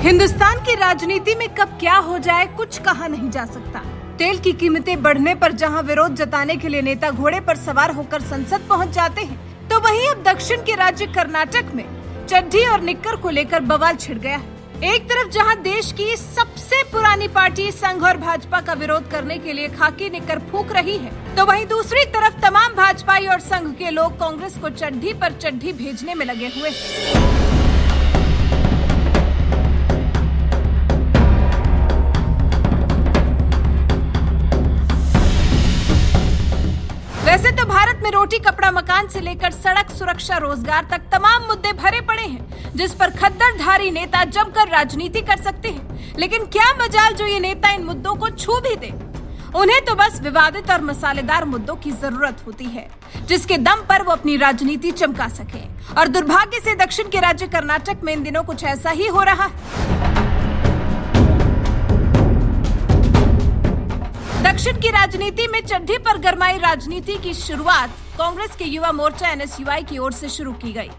हिंदुस्तान की राजनीति में कब क्या हो जाए कुछ कहा नहीं जा सकता। तेल की कीमतें बढ़ने पर जहां विरोध जताने के लिए नेता घोड़े पर सवार होकर संसद पहुंच जाते हैं, तो वहीं अब दक्षिण के राज्य कर्नाटक में चड्ढी और निक्कर को लेकर बवाल छिड़ गया है। एक तरफ जहां देश की सबसे पुरानी पार्टी संघ और भाजपा का विरोध करने के लिए खाकी निक्कर फूंक रही है, तो वहीं दूसरी तरफ तमाम भाजपाई और संघ के लोग कांग्रेस को चड्ढी पर चड्ढी भेजने में लगे हुए हैं। वैसे तो भारत में रोटी कपड़ा मकान से लेकर सड़क सुरक्षा रोजगार तक तमाम मुद्दे भरे पड़े हैं, जिस पर खद्दरधारी नेता जमकर राजनीति कर सकते हैं। लेकिन क्या मजाल जो ये नेता इन मुद्दों को छू भी दे। उन्हें तो बस विवादित और मसालेदार मुद्दों की जरूरत होती है, जिसके दम पर वो अपनी राजनीति चमका सके। और दुर्भाग्य से दक्षिण के राज्य कर्नाटक में इन दिनों कुछ ऐसा ही हो रहा है। दक्षिण की राजनीति में चड्ढी पर गरमाई राजनीति की शुरुआत कांग्रेस के युवा मोर्चा NSUI की ओर से शुरू की गई,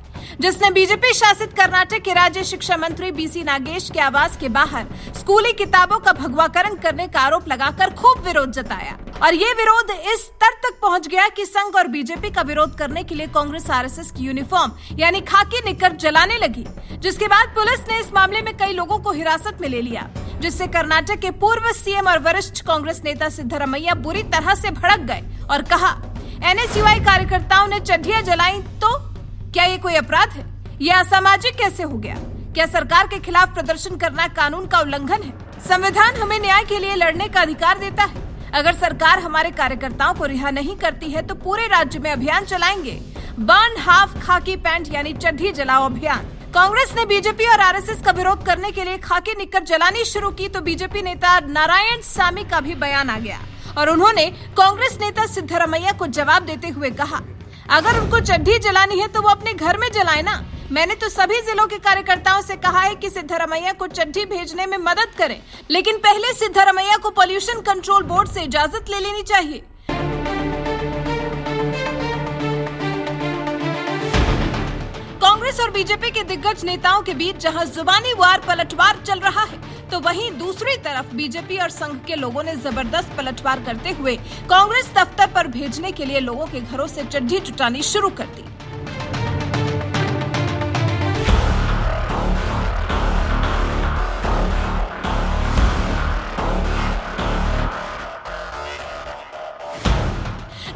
जिसने बीजेपी शासित कर्नाटक के राज्य शिक्षा मंत्री BC नागेश के आवास के बाहर स्कूली किताबों का भगवाकरण करने का आरोप लगाकर खूब विरोध जताया। और ये विरोध इस स्तर तक पहुंच गया कि संघ और बीजेपी का विरोध करने के लिए कांग्रेस RSS की यूनिफॉर्म यानी खाकी निक्कर जलाने लगी, जिसके बाद पुलिस ने इस मामले में कई लोगों को हिरासत में ले लिया, जिससे कर्नाटक के पूर्व CM और वरिष्ठ कांग्रेस नेता सिद्धरमैया बुरी तरह से भड़क गए और कहा, NSUI कार्यकर्ताओं ने चड्ढियां जलाई तो क्या ये कोई अपराध है? ये असामाजिक कैसे हो गया? क्या सरकार के खिलाफ प्रदर्शन करना कानून का उल्लंघन है? संविधान हमें न्याय के लिए लड़ने का अधिकार देता है। अगर सरकार हमारे कार्यकर्ताओं को रिहा नहीं करती है तो पूरे राज्य में अभियान चलाएंगे, बर्न हाफ खाकी पैंट यानी चड्ढी जलाओ अभियान। कांग्रेस ने बीजेपी और RSS का विरोध करने के लिए खाकी निक्कर जलानी शुरू की तो बीजेपी नेता नारायण सामी का भी बयान आ गया और उन्होंने कांग्रेस नेता सिद्धरमैया को जवाब देते हुए कहा, अगर उनको चड्ढी जलानी है तो वो अपने घर में जलाए ना। मैंने तो सभी जिलों के कार्यकर्ताओं से कहा है कि सिद्धरमैया को चड्ढी भेजने में मदद करें, लेकिन पहले सिद्धरमैया को पॉल्यूशन कंट्रोल बोर्ड से इजाजत ले लेनी चाहिए। कांग्रेस और बीजेपी के दिग्गज नेताओं के बीच जहां जुबानी वार पलटवार चल रहा है, तो वहीं दूसरी तरफ बीजेपी और संघ के लोगों ने जबरदस्त पलटवार करते हुए कांग्रेस दफ्तर पर भेजने के लिए लोगों के घरों से चड्ढी जुटानी शुरू कर दी।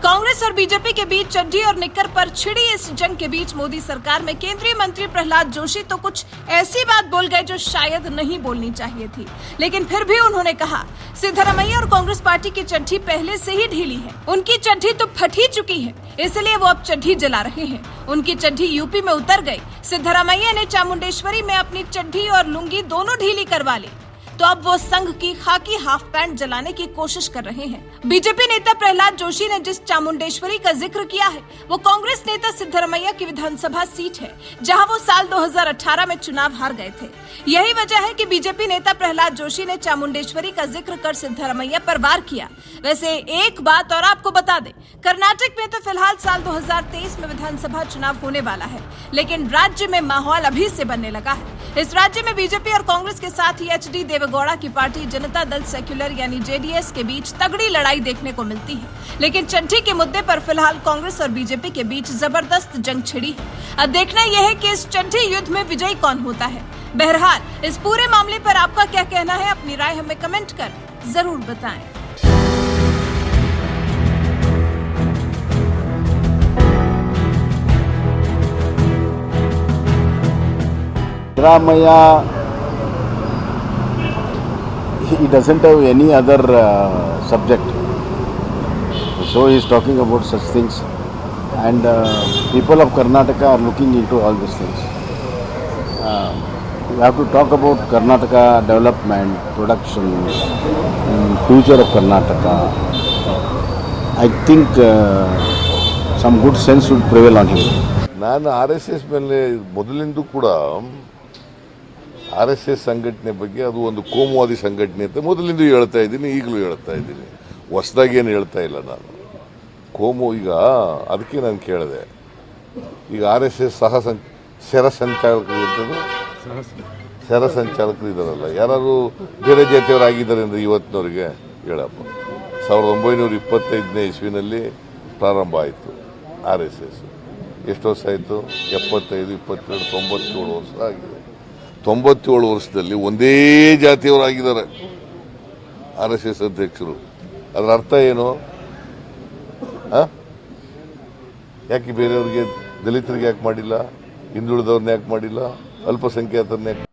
कांग्रेस और बीजेपी के बीच चड्ढी और निक्कर पर छिड़ी इस जंग के बीच मोदी सरकार में केंद्रीय मंत्री प्रहलाद जोशी तो कुछ ऐसी बात बोल गए जो शायद नहीं बोलनी चाहिए थी, लेकिन फिर भी उन्होंने कहा, सिद्धरमैया और कांग्रेस पार्टी की चड्ढी पहले से ही ढीली है। उनकी चड्ढी तो फट ही चुकी है, इसलिए वो अब चड्ढी जला रहे हैं। उनकी चड्ढी यूपी में उतर गई। सिद्धरमैया ने चामुंडेश्वरी में अपनी चड्ढी और लुंगी दोनों ढीली करवा ली, तो अब वो संघ की खाकी हाफ पैंट जलाने की कोशिश कर रहे हैं। बीजेपी नेता प्रहलाद जोशी ने जिस चामुंडेश्वरी का जिक्र किया है, वो कांग्रेस नेता सिद्धरमैया की विधानसभा सीट है, जहां वो साल 2018 में चुनाव हार गए थे। यही वजह है कि बीजेपी नेता प्रहलाद जोशी ने चामुंडेश्वरी का जिक्र कर सिद्धरमैया पर वार किया। वैसे एक बात और आपको बता दें, कर्नाटक में तो फिलहाल साल 2023 में विधानसभा चुनाव होने वाला है, लेकिन राज्य में माहौल अभी से बनने लगा है। इस राज्य में बीजेपी और कांग्रेस के साथ ही HD देवेगौड़ा की पार्टी जनता दल सेक्युलर यानी JDS के बीच तगड़ी लड़ाई देखने को मिलती है, लेकिन चड्ढी के मुद्दे पर फिलहाल कांग्रेस और बीजेपी के बीच जबरदस्त जंग छिड़ी है। अब देखना यह है कि इस चड्ढी युद्ध में विजयी कौन होता है। बहरहाल इस पूरे मामले पर आपका क्या कहना है, अपनी राय हमें कमेंट कर जरूर बताएं। Siddharamaiya, he doesn't have any other subject, so he is talking about such things, and people of Karnataka are looking into all these things. We have to talk about Karnataka development, production, future of Karnataka. I think some good sense would prevail on him. ನಾನು RSS ಮೇಲೆ ಮೊದಲಿಂದ ಕೂಡ RSS ಸಂಘಟನೆ ಬಗ್ಗೆ ಅದು ಒಂದು ಕೋಮುವಾದಿ ಸಂಘಟನೆ ಅಂತ ಮೊದಲಿಂದ ಹೇಳ್ತಾ ಇದ್ದೀನಿ, ಈಗಲೂ ಹೇಳ್ತಾ ಇದ್ದೀನಿ, ಹೊಸದಾಗಿ ಏನು ಹೇಳ್ತಾ ಇಲ್ಲ ನಾನು. ಕೋಮು ಈಗ ಅದಕ್ಕೆ ನಾನು ಕೇಳಿದೆ, ಈಗ RSS ಸಹ ಶರ ಸಂಚಾಲಕರು ಸರ ಸಂಚಾಲಕರು ಇದ್ದಾರಲ್ಲ, ಯಾರು ಬೇರೆ ಜಾತಿಯವರಾಗಿದ್ದಾರೆ ಅಂದರೆ ಇವತ್ತಿನವ್ರಿಗೆ ಹೇಳಪ್ಪ. 1925ನೇ ಇಸ್ವಿನಲ್ಲಿ ಪ್ರಾರಂಭ ಆಯಿತು RSS. ಎಷ್ಟು ವರ್ಷ ಆಯಿತು? 75, 22, 97 ವರ್ಷ ಆಗಿದೆ. 97 ವರ್ಷದಲ್ಲಿ ಒಂದೇ ಜಾತಿಯವರಾಗಿದ್ದಾರೆ RSS ಅಧ್ಯಕ್ಷರು. ಅದರ ಅರ್ಥ ಏನು? ಯಾಕೆ ಬೇರೆಯವ್ರಿಗೆ, ದಲಿತರಿಗೆ ಯಾಕೆ ಮಾಡಿಲ್ಲ, ಹಿಂದುಳಿದವ್ರನ್ನ ಯಾಕೆ ಮಾಡಿಲ್ಲ, ಅಲ್ಪಸಂಖ್ಯಾತರನ್ನ ಯಾಕೆ